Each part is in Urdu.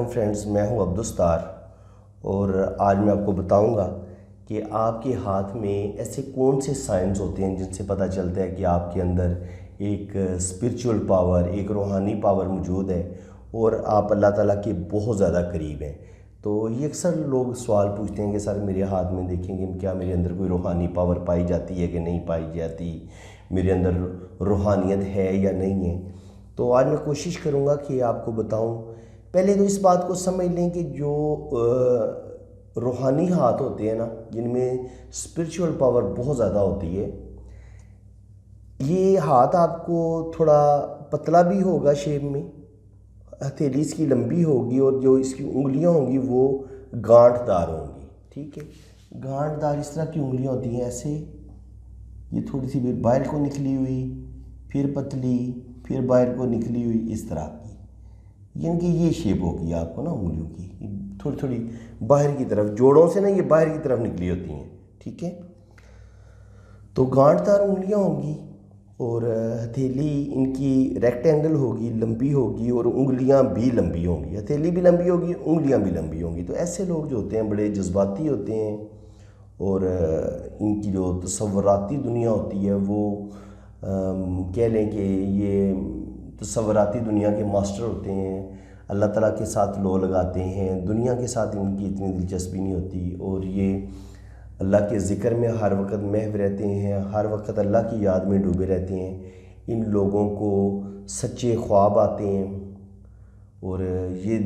فرینڈز، میں ہوں عبدالستار اور آج میں آپ کو بتاؤں گا کہ آپ کے ہاتھ میں ایسے کون سے سائنز ہوتے ہیں جن سے پتہ چلتا ہے کہ آپ کے اندر ایک اسپرچول پاور، ایک روحانی پاور موجود ہے اور آپ اللہ تعالیٰ کے بہت زیادہ قریب ہیں۔ تو یہ اکثر لوگ سوال پوچھتے ہیں کہ سر میرے ہاتھ میں دیکھیں کہ کیا میرے اندر کوئی روحانی پاور پائی جاتی ہے کہ نہیں پائی جاتی، میرے اندر روحانیت ہے یا نہیں ہے۔ تو آج میں کوشش کروں گا کہ آپ کو بتاؤں۔ پہلے تو اس بات کو سمجھ لیں کہ جو روحانی ہاتھ ہوتے ہیں نا، جن میں اسپرچول پاور بہت زیادہ ہوتی ہے، یہ ہاتھ آپ کو تھوڑا پتلا بھی ہوگا شیپ میں، ہتھیلی اس کی لمبی ہوگی اور جو اس کی انگلیاں ہوں گی وہ گانٹ دار ہوں گی، ٹھیک ہے۔ گانٹ دار اس طرح کی انگلیاں ہوتی ہیں، ایسے یہ تھوڑی سی باہر کو نکلی ہوئی، پھر پتلی، پھر باہر کو نکلی ہوئی، اس طرح کی، یعنی کہ یہ شیپ ہوگی آپ کو نا انگلیوں کی، تھوڑی تھوڑی باہر کی طرف، جوڑوں سے نا یہ باہر کی طرف نکلی ہوتی ہیں، ٹھیک ہے۔ تو گانٹ دار انگلیاں ہوں گی اور ہتھیلی ان کی ریکٹینگل ہوگی، لمبی ہوگی اور انگلیاں بھی لمبی ہوں گی، ہتھیلی بھی لمبی ہوگی، انگلیاں بھی لمبی ہوں گی۔ تو ایسے لوگ جو ہوتے ہیں بڑے جذباتی ہوتے ہیں اور ان کی جو تصوراتی دنیا ہوتی ہے وہ کہہ لیں کہ یہ تصوراتی دنیا کے ماسٹر ہوتے ہیں، اللہ تعالیٰ کے ساتھ لو لگاتے ہیں، دنیا کے ساتھ ان کی اتنی دلچسپی نہیں ہوتی اور یہ اللہ کے ذکر میں ہر وقت محو رہتے ہیں، ہر وقت اللہ کی یاد میں ڈوبے رہتے ہیں۔ ان لوگوں کو سچے خواب آتے ہیں اور یہ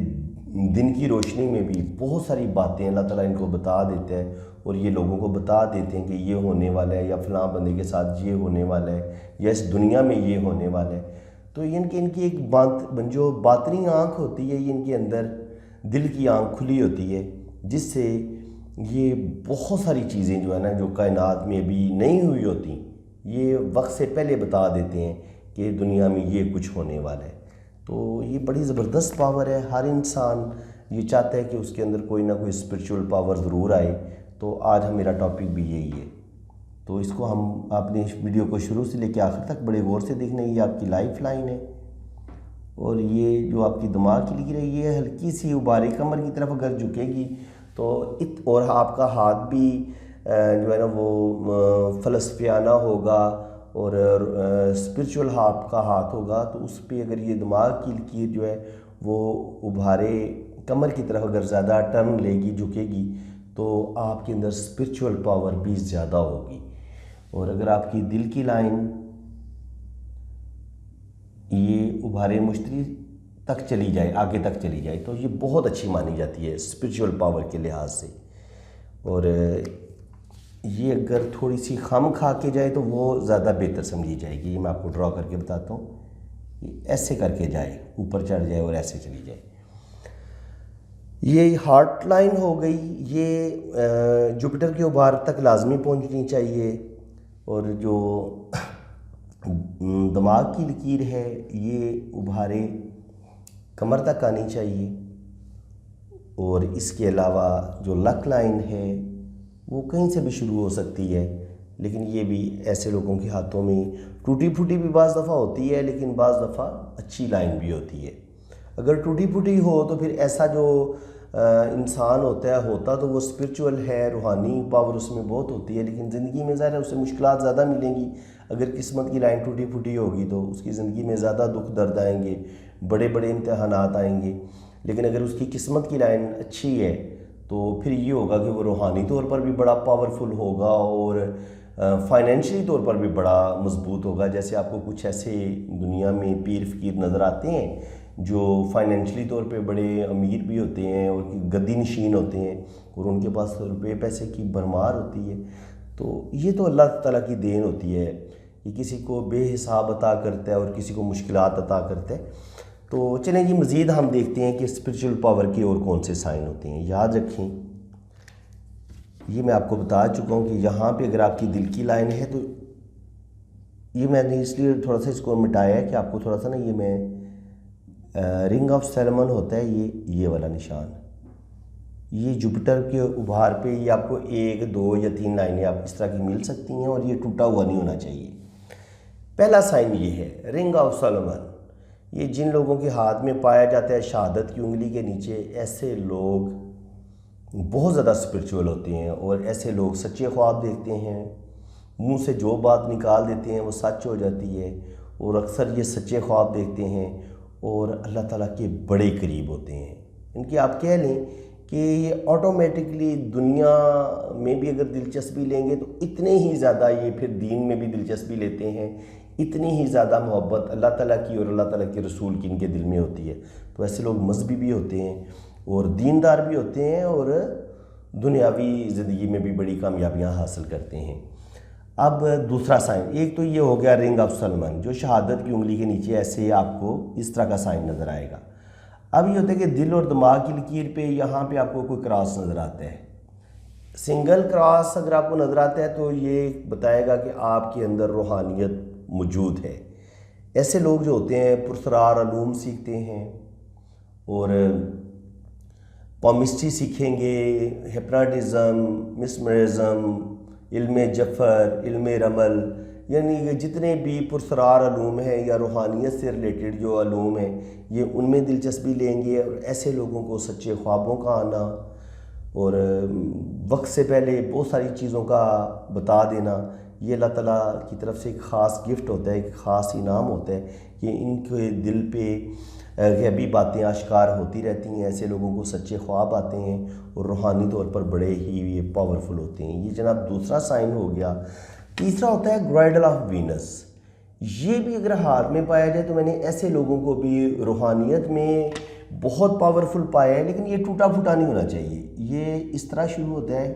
دن کی روشنی میں بھی بہت ساری باتیں اللہ تعالیٰ ان کو بتا دیتا ہے اور یہ لوگوں کو بتا دیتے ہیں کہ یہ ہونے والا ہے، یا فلاں بندے کے ساتھ یہ ہونے والا ہے، یا اس دنیا میں یہ ہونے والا ہے۔ تو ان کی ایک جو باطنی آنکھ ہوتی ہے، یہ ان کے اندر دل کی آنکھ کھلی ہوتی ہے، جس سے یہ بہت ساری چیزیں جو ہے نا، جو کائنات میں ابھی نہیں ہوئی ہوتی، یہ وقت سے پہلے بتا دیتے ہیں کہ دنیا میں یہ کچھ ہونے والا ہے۔ تو یہ بڑی زبردست پاور ہے، ہر انسان یہ چاہتا ہے کہ اس کے اندر کوئی نہ کوئی اسپرچول پاور ضرور آئے۔ تو آج میرا ٹاپک بھی یہی ہے، تو اس کو ہم اپنے ویڈیو کو شروع سے لے کے آخر تک بڑے غور سے دیکھنا ہے۔ یہ آپ کی لائف لائن ہے اور یہ جو آپ کی دماغ کی لکیر ہے، یہ ہلکی سی اباری کمر کی طرف اگر جھکے گی تو اور آپ کا ہاتھ بھی جو ہے نا وہ فلسفیانہ ہوگا اور اسپرچول آپ کا ہاتھ ہوگا، تو اس پہ اگر یہ دماغ کی لکیر جو ہے وہ ابھارے کمر کی طرف اگر زیادہ ٹرن لے گی، جھکے گی، تو آپ کے اندر اسپرچول پاور بھی زیادہ ہوگی۔ اور اگر آپ کی دل کی لائن یہ ابھارے مشتری تک چلی جائے، آگے تک چلی جائے، تو یہ بہت اچھی مانی جاتی ہے اسپرچول پاور کے لحاظ سے۔ اور یہ اگر تھوڑی سی خم کھا کے جائے تو وہ زیادہ بہتر سمجھی جائے گی۔ یہ میں آپ کو ڈرا کر کے بتاتا ہوں، ایسے کر کے جائے، اوپر چڑھ جائے اور ایسے چلی جائے۔ یہ ہارٹ لائن ہو گئی، یہ جوپیٹر کے ابھار تک لازمی پہنچنی چاہیے، اور جو دماغ کی لکیر ہے یہ ابھارے کمر تک آنی چاہیے۔ اور اس کے علاوہ جو لک لائن ہے وہ کہیں سے بھی شروع ہو سکتی ہے، لیکن یہ بھی ایسے لوگوں کے ہاتھوں میں ٹوٹی پھوٹی بھی بعض دفعہ ہوتی ہے، لیکن بعض دفعہ اچھی لائن بھی ہوتی ہے۔ اگر ٹوٹی پھوٹی ہو تو پھر ایسا جو انسان ہوتا تو وہ اسپرچول ہے، روحانی پاور اس میں بہت ہوتی ہے، لیکن زندگی میں ظاہر ہے اسے مشکلات زیادہ ملیں گی۔ اگر قسمت کی لائن ٹوٹی پھوٹی ہوگی تو اس کی زندگی میں زیادہ دکھ درد آئیں گے، بڑے بڑے امتحانات آئیں گے۔ لیکن اگر اس کی قسمت کی لائن اچھی ہے تو پھر یہ ہوگا کہ وہ روحانی طور پر بھی بڑا پاورفل ہوگا اور فائنینشلی طور پر بھی بڑا مضبوط ہوگا۔ جیسے آپ کو کچھ ایسے دنیا میں پیر فقیر نظر آتے ہیں جو فائنینشلی طور پہ بڑے امیر بھی ہوتے ہیں اور گدی نشین ہوتے ہیں اور ان کے پاس روپے پیسے کی بھرمار ہوتی ہے۔ تو یہ تو اللہ تعالیٰ کی دین ہوتی ہے کہ کسی کو بے حساب عطا کرتا ہے اور کسی کو مشکلات عطا کرتا ہے۔ تو چلیں جی مزید ہم دیکھتے ہیں کہ اسپرچول پاور کے اور کون سے سائن ہوتے ہیں۔ یاد رکھیں، یہ میں آپ کو بتا چکا ہوں کہ یہاں پہ اگر آپ کی دل کی لائن ہے تو یہ میں نے اس لیے تھوڑا سا اس کو مٹایا ہے کہ آپ کو تھوڑا سا نا یہ میں رنگ آف سیلمن ہوتا ہے، یہ والا نشان، یہ جوپیٹر کے ابھار پہ یہ آپ کو 1 2 یا 3 لائنیں آپ اس طرح کی مل سکتی ہیں اور یہ ٹوٹا ہوا نہیں ہونا چاہیے۔ پہلا سائن یہ ہے رنگ آف سیلمن، یہ جن لوگوں کے ہاتھ میں پایا جاتا ہے شہادت کی انگلی کے نیچے، ایسے لوگ بہت زیادہ اسپرچول ہوتے ہیں، اور ایسے لوگ سچے خواب دیکھتے ہیں، منہ سے جو بات نکال دیتے ہیں وہ سچ ہو جاتی ہے، اور اکثر یہ سچے خواب دیکھتے ہیں اور اللہ تعالیٰ کے بڑے قریب ہوتے ہیں۔ ان کی آپ کہہ لیں کہ یہ آٹومیٹکلی دنیا میں بھی اگر دلچسپی لیں گے تو اتنے ہی زیادہ یہ پھر دین میں بھی دلچسپی لیتے ہیں، اتنی ہی زیادہ محبت اللہ تعالیٰ کی اور اللہ تعالیٰ کے رسول کی ان کے دل میں ہوتی ہے۔ تو ایسے لوگ مذہبی بھی ہوتے ہیں اور دیندار بھی ہوتے ہیں، اور دنیاوی زندگی میں بھی بڑی کامیابیاں حاصل کرتے ہیں۔ اب دوسرا سائن، ایک تو یہ ہو گیا رنگ آف سلمان، جو شہادت کی انگلی کے نیچے ایسے آپ کو اس طرح کا سائن نظر آئے گا۔ اب یہ ہوتا ہے کہ دل اور دماغ کی لکیر پہ یہاں پہ آپ کو کوئی کراس نظر آتا ہے، سنگل کراس اگر آپ کو نظر آتا ہے تو یہ بتائے گا کہ آپ کے اندر روحانیت موجود ہے۔ ایسے لوگ جو ہوتے ہیں پرسرار علوم سیکھتے ہیں، اور پومسٹری سیکھیں گے، ہپناٹزم، مسمرزم، علم جفر، علم رمل، یعنی یہ جتنے بھی پرسرار علوم ہیں یا روحانیت سے ریلیٹڈ جو علوم ہیں یہ ان میں دلچسپی لیں گے۔ اور ایسے لوگوں کو سچے خوابوں کا آنا اور وقت سے پہلے بہت ساری چیزوں کا بتا دینا، یہ اللہ تعالیٰ کی طرف سے ایک خاص گفٹ ہوتا ہے، ایک خاص انعام ہوتا ہے کہ ان کے دل پہ غیبی باتیں آشکار ہوتی رہتی ہیں۔ ایسے لوگوں کو سچے خواب آتے ہیں اور روحانی طور پر بڑے ہی یہ پاورفل ہوتے ہیں۔ یہ جناب دوسرا سائن ہو گیا۔ تیسرا ہوتا ہے گرائڈل آف وینس۔ یہ بھی اگر ہاتھ میں پایا جائے تو میں نے ایسے لوگوں کو بھی روحانیت میں بہت پاورفل پایا ہے، لیکن یہ ٹوٹا پھوٹا نہیں ہونا چاہیے۔ یہ اس طرح شروع ہوتا ہے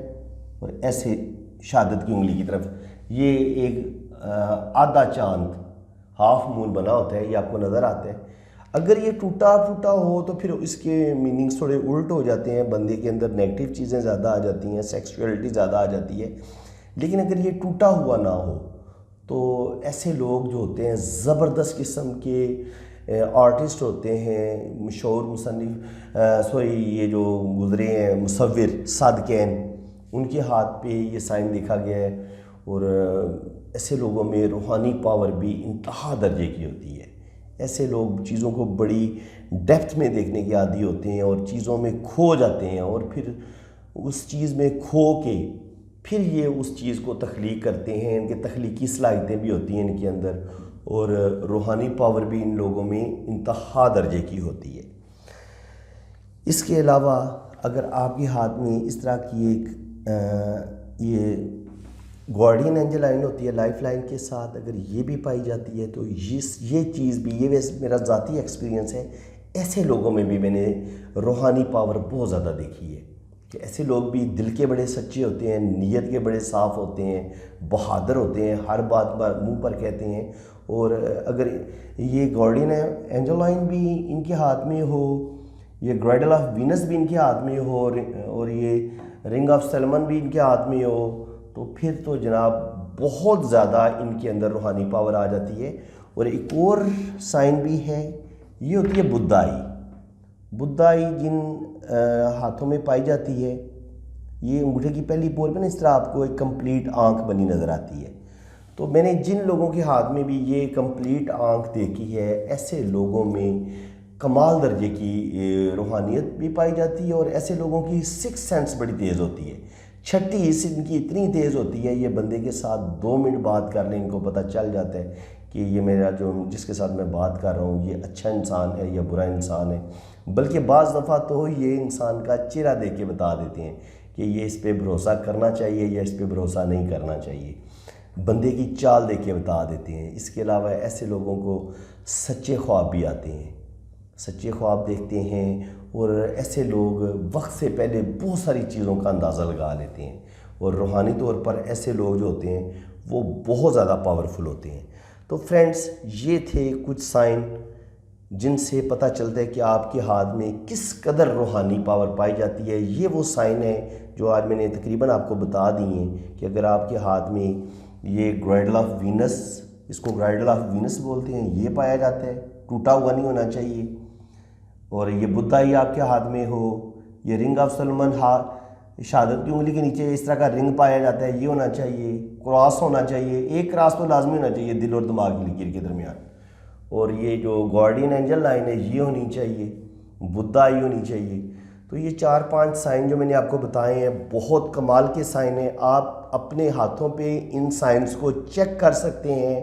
اور ایسے شہادت کی انگلی کی طرف یہ ایک آدھا چاند، ہاف مون بنا ہوتا ہے، یہ آپ کو نظر آتا ہے۔ اگر یہ ٹوٹا پھوٹا ہو تو پھر اس کے میننگز تھوڑے الٹ ہو جاتے ہیں، بندے کے اندر نیگیٹو چیزیں زیادہ آ جاتی ہیں، سیکسولیٹی زیادہ آ جاتی ہے۔ لیکن اگر یہ ٹوٹا ہوا نہ ہو تو ایسے لوگ جو ہوتے ہیں زبردست قسم کے آرٹسٹ ہوتے ہیں، مشہور مصنف یہ جو گزرے ہیں مصور صادقین، ان کے ہاتھ پہ یہ سائن دیکھا گیا ہے۔ اور ایسے لوگوں میں روحانی پاور بھی انتہا درجے کی ہوتی ہے۔ ایسے لوگ چیزوں کو بڑی ڈیپتھ میں دیکھنے کے عادی ہوتے ہیں اور چیزوں میں کھو جاتے ہیں، اور پھر اس چیز میں کھو کے پھر یہ اس چیز کو تخلیق کرتے ہیں۔ ان کے تخلیقی صلاحیتیں بھی ہوتی ہیں ان کے اندر، اور روحانی پاور بھی ان لوگوں میں انتہا درجے کی ہوتی ہے۔ اس کے علاوہ اگر آپ کے ہاتھ میں اس طرح کی ایک یہ گارڈین اینجل لائن ہوتی ہے لائف لائن کے ساتھ، اگر یہ بھی پائی جاتی ہے تو یہ چیز بھی، یہ ویسے میرا ذاتی ایکسپیرینس ہے، ایسے لوگوں میں بھی میں نے روحانی پاور بہت زیادہ دیکھی ہے کہ ایسے لوگ بھی دل کے بڑے سچے ہوتے ہیں، نیت کے بڑے صاف ہوتے ہیں، بہادر ہوتے ہیں، ہر بات منہ پر کہتے ہیں۔ اور اگر یہ گارڈین اینجل لائن بھی ان کے ہاتھ میں ہو، یہ گرائڈل آف وینس بھی ان کے ہاتھ میں ہو، اور یہ رنگ آف سلمان بھی ان کے ہاتھ میں ہو، تو پھر تو جناب بہت زیادہ ان کے اندر روحانی پاور آ جاتی ہے۔ اور ایک اور سائن بھی ہے، یہ ہوتی ہے بدھائی۔ بدھائی جن ہاتھوں میں پائی جاتی ہے، یہ انگوٹھے کی پہلی پور پہ نا اس طرح آپ کو ایک کمپلیٹ آنکھ بنی نظر آتی ہے۔ تو میں نے جن لوگوں کے ہاتھ میں بھی یہ کمپلیٹ آنکھ دیکھی ہے، ایسے لوگوں میں کمال درجے کی روحانیت بھی پائی جاتی ہے، اور ایسے لوگوں کی سکس سینس بڑی تیز ہوتی ہے۔ چھٹی حص ان کی اتنی تیز ہوتی ہے، یہ بندے کے ساتھ 2 منٹ بات کر لیں ان کو پتہ چل جاتا ہے کہ یہ میرا جس کے ساتھ میں بات کر رہا ہوں یہ اچھا انسان ہے یا برا انسان ہے۔ بلکہ بعض دفعہ تو یہ انسان کا چہرہ دیکھ کے بتا دیتے ہیں کہ یہ اس پہ بھروسہ کرنا چاہیے یا اس پہ بھروسہ نہیں کرنا چاہیے، بندے کی چال دیکھ کے بتا دیتے ہیں۔ اس کے علاوہ ایسے لوگوں کو سچے خواب بھی آتے ہیں، سچے خواب دیکھتے ہیں، اور ایسے لوگ وقت سے پہلے بہت ساری چیزوں کا اندازہ لگا لیتے ہیں، اور روحانی طور پر ایسے لوگ جو ہوتے ہیں وہ بہت زیادہ پاورفل ہوتے ہیں۔ تو فرینڈز، یہ تھے کچھ سائن جن سے پتہ چلتا ہے کہ آپ کے ہاتھ میں کس قدر روحانی پاور پائی جاتی ہے۔ یہ وہ سائن ہے جو آج میں نے تقریباً آپ کو بتا دی ہیں کہ اگر آپ کے ہاتھ میں یہ گرائڈل آف وینس، اس کو گرائڈل آف وینس بولتے ہیں، یہ پایا جاتا ہے، ٹوٹا ہوا نہیں ہونا چاہیے، اور یہ بدھائی آپ کے ہاتھ میں ہو، یہ رنگ آف سلمان شہادت کی انگلی کے نیچے اس طرح کا رنگ پایا جاتا ہے، یہ ہونا چاہیے، کراس ہونا چاہیے، ایک کراس تو لازمی ہونا چاہیے دل اور دماغ کی لکیر کے درمیان، اور یہ جو گارڈین اینجل لائن ہے یہ ہونی چاہیے، بدھا آئی ہونی چاہیے۔ تو یہ 4-5 سائن جو میں نے آپ کو بتائے ہیں بہت کمال کے سائن ہیں، آپ اپنے ہاتھوں پہ ان سائنس کو چیک کر سکتے ہیں۔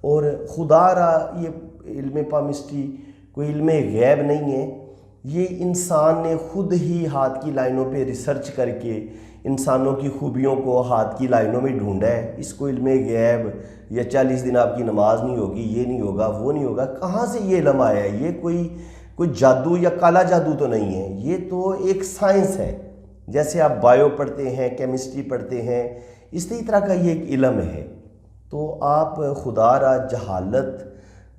اور خدا را یہ علم پامسٹری کوئی علم غیب نہیں ہے، یہ انسان نے خود ہی ہاتھ کی لائنوں پہ ریسرچ کر کے انسانوں کی خوبیوں کو ہاتھ کی لائنوں میں ڈھونڈا ہے۔ اس کو علم غیب یا 40 دن آپ کی نماز نہیں ہوگی، یہ نہیں ہوگا، وہ نہیں ہوگا، کہاں سے یہ علم آیا ہے؟ یہ کوئی جادو یا کالا جادو تو نہیں ہے، یہ تو ایک سائنس ہے۔ جیسے آپ بایو پڑھتے ہیں، کیمسٹری پڑھتے ہیں، اسی طرح کا یہ ایک علم ہے۔ تو آپ خدا را جہالت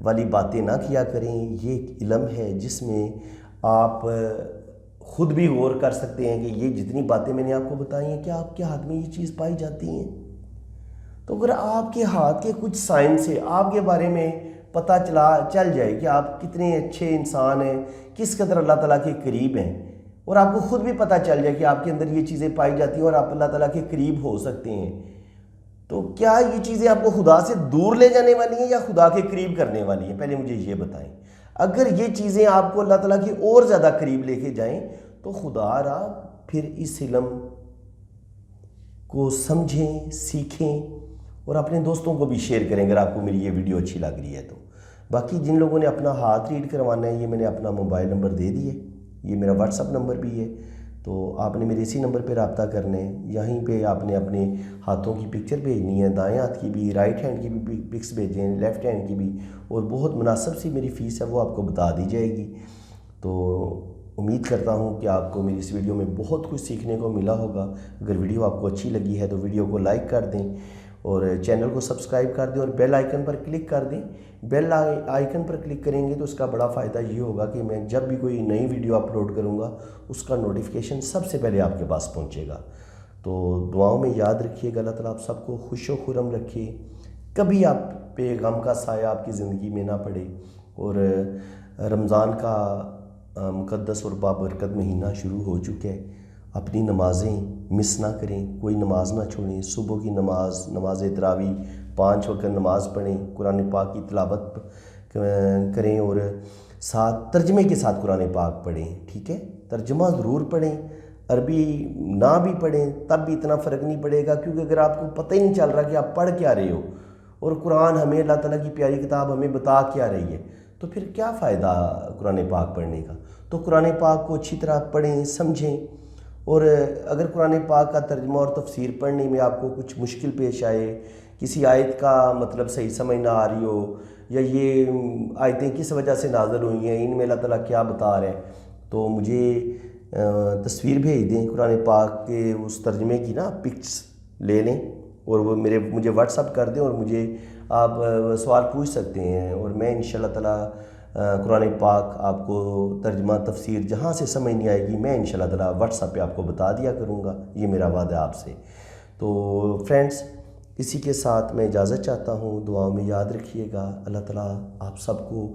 والی باتیں نہ کیا کریں، یہ ایک علم ہے جس میں آپ خود بھی غور کر سکتے ہیں کہ یہ جتنی باتیں میں نے آپ کو بتائی ہیں کیا آپ کے ہاتھ میں یہ چیز پائی جاتی ہیں؟ تو اگر آپ کے ہاتھ کے کچھ سائن سے آپ کے بارے میں پتہ چل جائے کہ آپ کتنے اچھے انسان ہیں، کس قدر اللہ تعالیٰ کے قریب ہیں، اور آپ کو خود بھی پتہ چل جائے کہ آپ کے اندر یہ چیزیں پائی جاتی ہیں اور آپ اللہ تعالیٰ کے قریب ہو سکتے ہیں، تو کیا یہ چیزیں آپ کو خدا سے دور لے جانے والی ہیں یا خدا کے قریب کرنے والی ہیں؟ پہلے مجھے یہ بتائیں۔ اگر یہ چیزیں آپ کو اللہ تعالیٰ کی اور زیادہ قریب لے کے جائیں تو خدا را پھر اس علم کو سمجھیں، سیکھیں اور اپنے دوستوں کو بھی شیئر کریں اگر آپ کو میری یہ ویڈیو اچھی لگ رہی ہے تو۔ باقی جن لوگوں نے اپنا ہاتھ ریڈ کروانا ہے، یہ میں نے اپنا موبائل نمبر دے دیے، یہ میرا واٹس اپ نمبر بھی ہے، تو آپ نے میرے اسی نمبر پہ رابطہ کرنا ہے۔ یہیں پہ آپ نے اپنے ہاتھوں کی پکچر بھیجنی ہے، دائیں ہاتھ کی بھی، رائٹ ہینڈ کی بھی پکس بھیجیں، لیفٹ ہینڈ کی بھی، اور بہت مناسب سی میری فیس ہے وہ آپ کو بتا دی جائے گی۔ تو امید کرتا ہوں کہ آپ کو میری اس ویڈیو میں بہت کچھ سیکھنے کو ملا ہوگا۔ اگر ویڈیو آپ کو اچھی لگی ہے تو ویڈیو کو لائک کر دیں اور چینل کو سبسکرائب کر دیں اور بیل آئیکن پر کلک کر دیں۔ بیل آئیکن پر کلک کریں گے تو اس کا بڑا فائدہ یہ ہوگا کہ میں جب بھی کوئی نئی ویڈیو اپلوڈ کروں گا اس کا نوٹیفیکیشن سب سے پہلے آپ کے پاس پہنچے گا۔ تو دعاؤں میں یاد رکھیے گا، اللہ تعالیٰ آپ سب کو خوش و خرم رکھے، کبھی آپ پہ غم کا سایہ آپ کی زندگی میں نہ پڑے، اور رمضان کا مقدس اور بابرکت مہینہ شروع ہو چکا ہے۔ اپنی نمازیں مس نہ کریں، کوئی نماز نہ چھوڑیں، صبح کی نماز، نماز تراویح، 5 وقت نماز پڑھیں، قرآن پاک کی تلاوت کریں اور ساتھ ترجمے کے ساتھ قرآن پاک پڑھیں، ٹھیک ہے؟ ترجمہ ضرور پڑھیں، عربی نہ بھی پڑھیں تب بھی اتنا فرق نہیں پڑے گا، کیونکہ اگر آپ کو پتہ ہی نہیں چل رہا کہ آپ پڑھ کیا رہے ہو اور قرآن ہمیں اللہ تعالیٰ کی پیاری کتاب ہمیں بتا کیا رہی ہے، تو پھر کیا فائدہ قرآن پاک پڑھنے کا؟ تو قرآن پاک کو اچھی طرح پڑھیں، سمجھیں، اور اگر قرآن پاک کا ترجمہ اور تفسیر پڑھنے میں آپ کو کچھ مشکل پیش آئے، کسی آیت کا مطلب صحیح سمجھ نہ آ رہی ہو، یا یہ آیتیں کس وجہ سے نازل ہوئی ہیں، ان میں اللہ تعالیٰ کیا بتا رہے ہیں، تو مجھے تصویر بھیج دیں قرآن پاک کے اس ترجمے کی نا، پکس لے لیں اور وہ مجھے واٹس اپ کر دیں، اور مجھے آپ سوال پوچھ سکتے ہیں اور میں انشاءاللہ تعالیٰ قرآن پاک آپ کو ترجمہ تفسیر جہاں سے سمجھ نہیں آئے گی میں انشاءاللہ تعالیٰ واٹس اپ پہ آپ کو بتا دیا کروں گا، یہ میرا وعدہ آپ سے۔ تو فرینڈز، اسی کے ساتھ میں اجازت چاہتا ہوں، دعاؤں میں یاد رکھیے گا۔ اللہ تعالیٰ آپ سب کو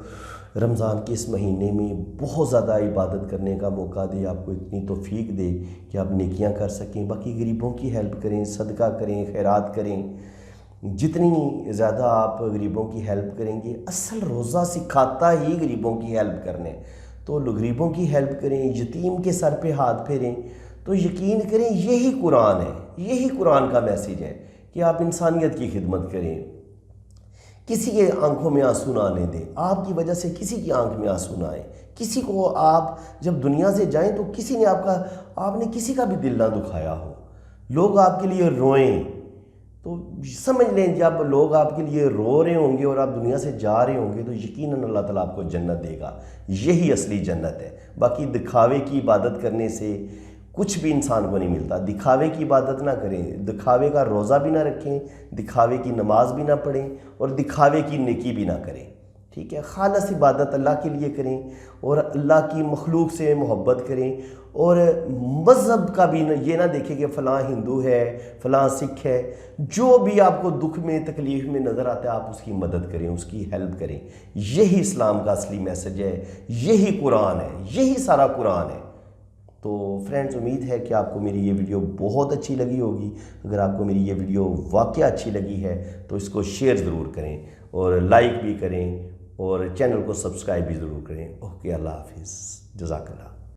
رمضان کے اس مہینے میں بہت زیادہ عبادت کرنے کا موقع دے، آپ کو اتنی توفیق دے کہ آپ نیکیاں کر سکیں، باقی غریبوں کی ہیلپ کریں، صدقہ کریں، خیرات کریں۔ جتنی زیادہ آپ غریبوں کی ہیلپ کریں گے، اصل روزہ سکھاتا ہی غریبوں کی ہیلپ کرنے، تو غریبوں کی ہیلپ کریں، یتیم کے سر پہ ہاتھ پھیریں، تو یقین کریں یہی قرآن ہے، یہی قرآن کا میسیج ہے کہ آپ انسانیت کی خدمت کریں، کسی کے آنکھوں میں آنسو نہ آنے دیں، آپ کی وجہ سے کسی کی آنکھ میں آنسو نہ آئے، کسی کو آپ جب دنیا سے جائیں تو کسی نے آپ نے کسی کا بھی دل نہ دکھایا ہو، لوگ آپ کے لیے روئیں، تو سمجھ لیں جب لوگ آپ کے لیے رو رہے ہوں گے اور آپ دنیا سے جا رہے ہوں گے تو یقیناً اللہ تعالیٰ آپ کو جنت دے گا، یہی اصلی جنت ہے۔ باقی دکھاوے کی عبادت کرنے سے کچھ بھی انسان کو نہیں ملتا، دکھاوے کی عبادت نہ کریں، دکھاوے کا روزہ بھی نہ رکھیں، دکھاوے کی نماز بھی نہ پڑھیں اور دکھاوے کی نیکی بھی نہ کریں، ٹھیک ہے؟ خالص عبادت اللہ کے لیے کریں اور اللہ کی مخلوق سے محبت کریں، اور مذہب کا بھی یہ نہ دیکھیں کہ فلاں ہندو ہے، فلاں سکھ ہے، جو بھی آپ کو دکھ میں تکلیف میں نظر آتا ہے آپ اس کی مدد کریں، اس کی ہیلپ کریں، یہی اسلام کا اصلی میسج ہے، یہی قرآن ہے، یہی سارا قرآن ہے۔ تو فرینڈز، امید ہے کہ آپ کو میری یہ ویڈیو بہت اچھی لگی ہوگی۔ اگر آپ کو میری یہ ویڈیو واقعہ اچھی لگی ہے تو اس کو شیئر ضرور کریں اور لائک بھی کریں اور چینل کو سبسکرائب بھی ضرور کریں. اوکے, اللہ حافظ, جزاک اللہ.